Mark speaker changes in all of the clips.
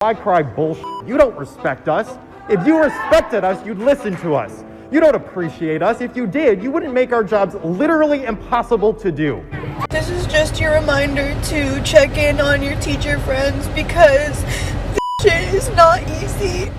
Speaker 1: I cry bullshit. You don't respect us. If you respected us, you'd listen to us. You don't appreciate us. If you did, you wouldn't make our jobs literally impossible to do.
Speaker 2: This is just your reminder to check in on your teacher friends because this shit is not easy.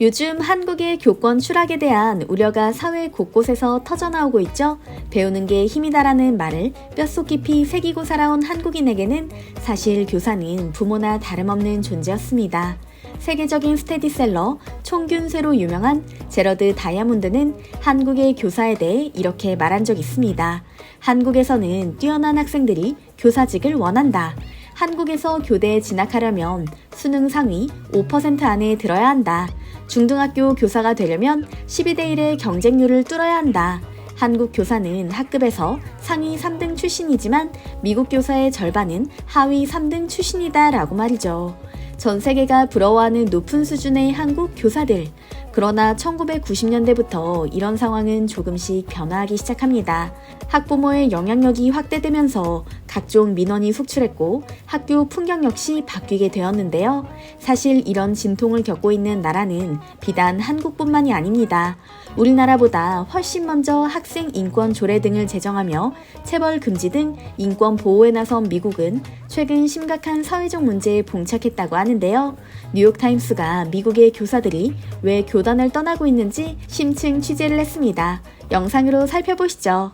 Speaker 3: 요즘 한국의 교권 추락에 대한 우려가 사회 곳곳에서 터져나오고 있죠. 배우는 게 힘이다라는 말을 뼛속 깊이 새기고 살아온 한국인에게는 사실 교사는 부모나 다름없는 존재였습니다. 세계적인 스테디셀러 총균쇠로 유명한 제러드 다이아몬드는 한국의 교사에 대해 이렇게 말한 적이 있습니다. 한국에서는 뛰어난 학생들이 교사직을 원한다. 한국에서 교대에 진학하려면 수능 상위 5% 안에 들어야 한다. 중등학교 교사가 되려면 12대 1의 경쟁률을 뚫어야 한다. 한국 교사는 학급에서 상위 3등 출신이지만 미국 교사의 절반은 하위 3등 출신이다 라고 말이죠. 전 세계가 부러워하는 높은 수준의 한국 교사들. 그러나 1990년대부터 이런 상황은 조금씩 변화하기 시작합니다. 학부모의 영향력이 확대되면서 각종 민원이 속출했고 학교 풍경 역시 바뀌게 되었는데요. 사실 이런 진통을 겪고 있는 나라는 비단 한국뿐만이 아닙니다. 우리나라보다 훨씬 먼저 학생 인권 조례 등을 제정하며 체벌 금지 등 인권 보호에 나선 미국은 최근 심각한 사회적 문제에 봉착했다고 하는데요. 뉴욕타임스가 미국의 교사들이 왜 교단을 떠나고 있는지 심층 취재를 했습니다. 영상으로 살펴보시죠.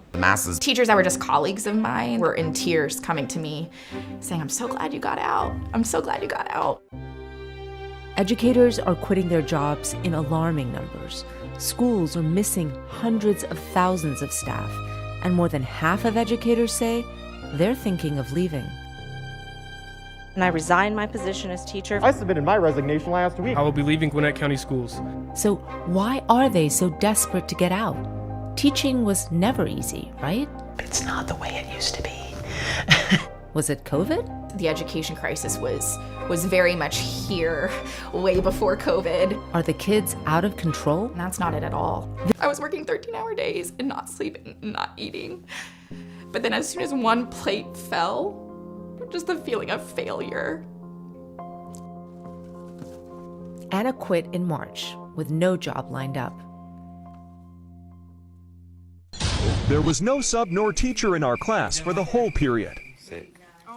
Speaker 4: Teachers that were just colleagues of mine were in tears coming to me saying, I'm so glad you got out. I'm so glad you got out.
Speaker 5: Educators are quitting their jobs in alarming numbers. Schools are missing hundreds of thousands of staff, and more than half of educators say they're thinking of leaving.
Speaker 6: And I resigned my position as teacher.
Speaker 1: I submitted my resignation last week.
Speaker 7: I will be leaving Gwinnett County Schools.
Speaker 5: So why are they so desperate to get out? Teaching was never easy, right?
Speaker 8: It's not the way it used to be.
Speaker 5: Was it COVID?
Speaker 4: The education crisis was very much here way before COVID.
Speaker 5: Are the kids out of control?
Speaker 4: And that's not it at all. I was working 13-hour days and not sleeping, not eating. But then as soon as one plate fell, just the feeling of failure.
Speaker 5: Anna quit in March with no job lined up.
Speaker 9: There was no sub nor teacher in our class for the whole period.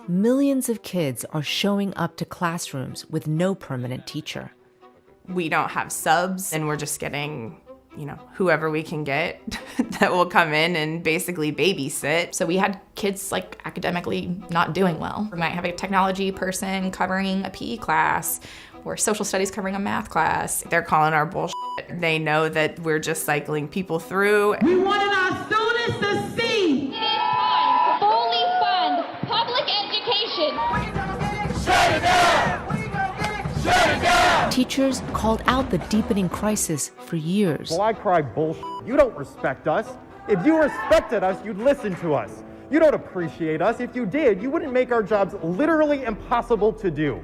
Speaker 5: Millions of kids are showing up to classrooms with no permanent teacher.
Speaker 10: We don't have subs, and we're just getting, whoever we can get that will come in and basically babysit.
Speaker 4: So we had kids like academically not doing well. We might have a technology person covering a PE class or social studies covering a math class.
Speaker 10: They're calling our bullshit. They know that we're just cycling people through.
Speaker 11: We wanted our students to see.
Speaker 12: Fully fund public education.
Speaker 11: Shut it down! Shut it down!
Speaker 5: Teachers called out the deepening crisis for years.
Speaker 1: Well, I cry bullshit. You don't respect us. If you respected us, you'd listen to us. You don't appreciate us. If you did, you wouldn't make our jobs literally impossible to do.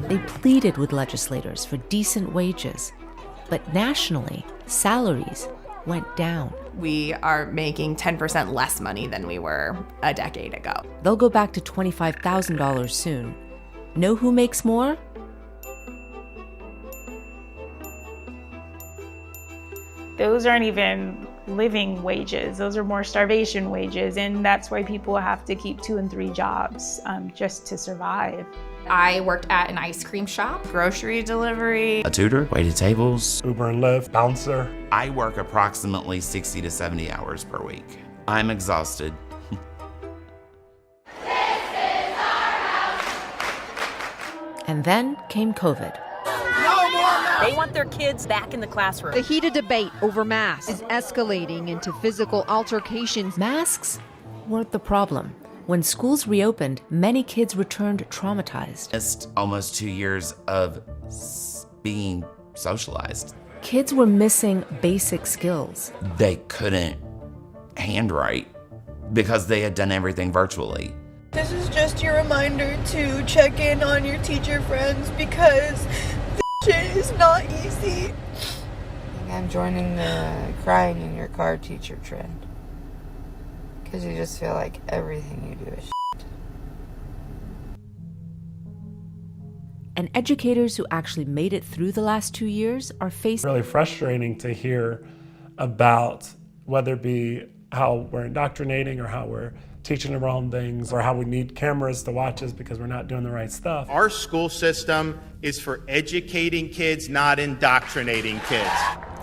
Speaker 5: They pleaded with legislators for decent wages, but nationally, salaries went down.
Speaker 10: We are making 10% less money than we were a decade ago.
Speaker 5: They'll go back to $25,000 soon. Know who makes more?
Speaker 13: Those aren't even living wages. Those are more starvation wages, and that's why people have to keep 2 and 3 jobs just to survive.
Speaker 4: I worked at an ice cream shop,
Speaker 10: grocery delivery,
Speaker 8: a tutor, waited tables,
Speaker 14: Uber and Lyft, bouncer.
Speaker 8: I work approximately 60 to 70 hours per week. I'm exhausted.
Speaker 5: And then came COVID.
Speaker 15: They want their kids back in the classroom.
Speaker 16: The heated debate over masks is escalating into physical altercations.
Speaker 5: Masks weren't the problem. When schools reopened, many kids returned traumatized.
Speaker 8: Just almost 2 years of being socialized.
Speaker 5: Kids were missing basic skills.
Speaker 8: They couldn't handwrite because they had done everything virtually.
Speaker 2: This is just your reminder to check in on your teacher friends because this shit is not easy.
Speaker 17: I'm joining the crying in your car teacher trend. Because you just feel like everything you do is shit.
Speaker 5: and educators who actually made it through the last 2 years are facing
Speaker 14: really frustrating to hear about whether it be how we're indoctrinating or how we're teaching the wrong things or how we need cameras to watch us because we're not doing the right stuff.
Speaker 18: Our school system is for educating kids, not indoctrinating kids.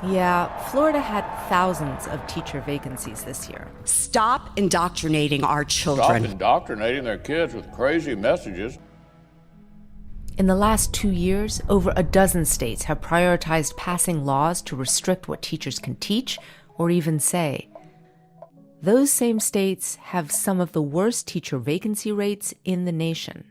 Speaker 5: Yeah, Florida had thousands of teacher vacancies this year.
Speaker 19: Stop indoctrinating our children.
Speaker 20: Stop indoctrinating their kids with crazy messages.
Speaker 5: In the last 2 years, over a dozen states have prioritized passing laws to restrict what teachers can teach or even say. Those same states have some of the worst teacher vacancy rates in the nation.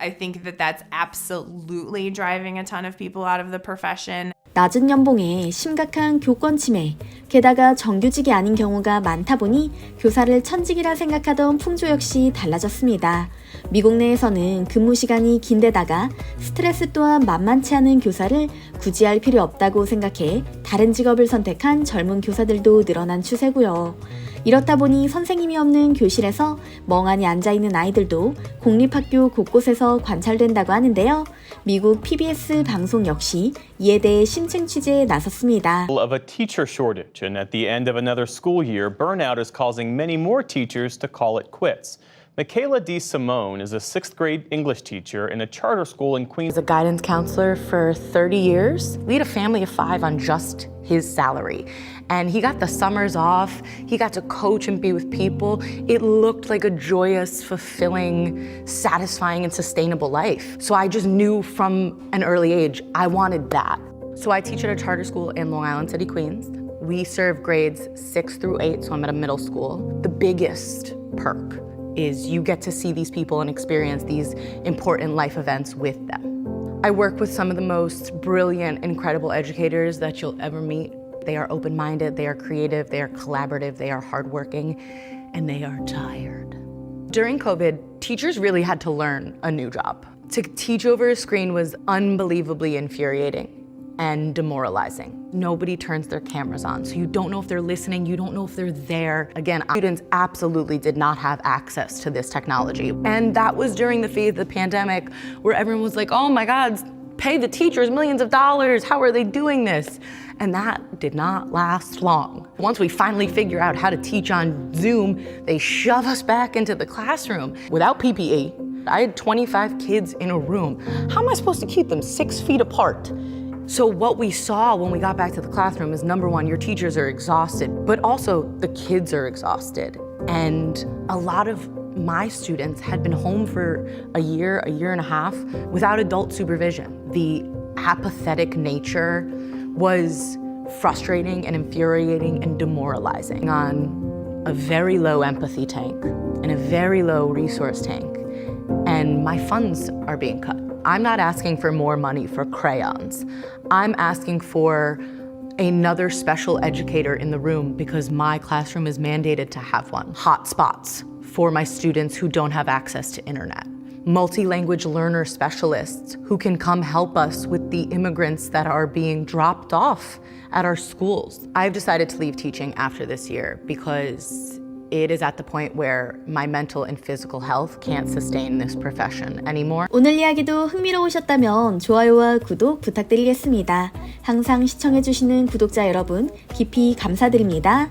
Speaker 10: I think that that's absolutely driving a ton of people out of the profession.
Speaker 3: 낮은 연봉에 심각한 교권 침해, 게다가 정규직이 아닌 경우가 많다 보니 교사를 천직이라 생각하던 풍조 역시 달라졌습니다. 미국 내에서는 근무 시간이 긴데다가 스트레스 또한 만만치 않은 교사를 굳이 할 필요 없다고 생각해 다른 직업을 선택한 젊은 교사들도 늘어난 추세고요. 이렇다 보니 선생님이 없는 교실에서 멍하니 앉아있는 아이들도 공립학교 곳곳에서 관찰된다고 하는데요. 미국 PBS 방송 역시 이에 대해 심층 취재에 나섰습니다.
Speaker 21: Of a teacher shortage, and at the end of another school year, burnout is causing many more teachers to call it quits. Michaela D. Simone is a 6th grade English teacher in a charter school in Queens.
Speaker 22: As a guidance counselor for 30 years, lead a family of 5 on just his salary. And he got the summers off, he got to coach and be with people. It looked like a joyous, fulfilling, satisfying, and sustainable life. So I just knew from an early age, I wanted that. So I teach at a charter school in Long Island City, Queens. We serve grades 6 through 8, so I'm at a middle school. The biggest perk is you get to see these people and experience these important life events with them. I work with some of the most brilliant, incredible educators that you'll ever meet. They are open-minded, they are creative, they are collaborative, they are hardworking, and they are tired. During COVID, teachers really had to learn a new job. To teach over a screen was unbelievably infuriating and demoralizing. Nobody turns their cameras on, so you don't know if they're listening, you don't know if they're there. Again, students absolutely did not have access to this technology. And that was during the phase of the pandemic where everyone was like, oh my God, pay the teachers millions of dollars, how are they doing this? And that did not last long. Once we finally figure out how to teach on Zoom, they shove us back into the classroom without PPE. I had 25 kids in a room. How am I supposed to keep them 6 feet apart? So what we saw when we got back to the classroom is, number one, your teachers are exhausted, but also the kids are exhausted. And a lot of my students had been home for a year and a half without adult supervision. The apathetic nature was frustrating and infuriating and demoralizing on a very low empathy tank and a very low resource tank. And my funds are being cut. I'm not asking for more money for crayons. I'm asking for another special educator in the room because my classroom is mandated to have one. Hotspots for my students who don't have access to internet. Multi-language learner specialists who can come help us with the immigrants that are being dropped off at our schools. I've decided to leave teaching after this year because it is at the point where my mental and physical health can't sustain this profession anymore.
Speaker 3: 오늘 이야기도 흥미로우셨다면 좋아요와 구독 부탁드리겠습니다. 항상 시청해주시는 구독자 여러분 깊이 감사드립니다.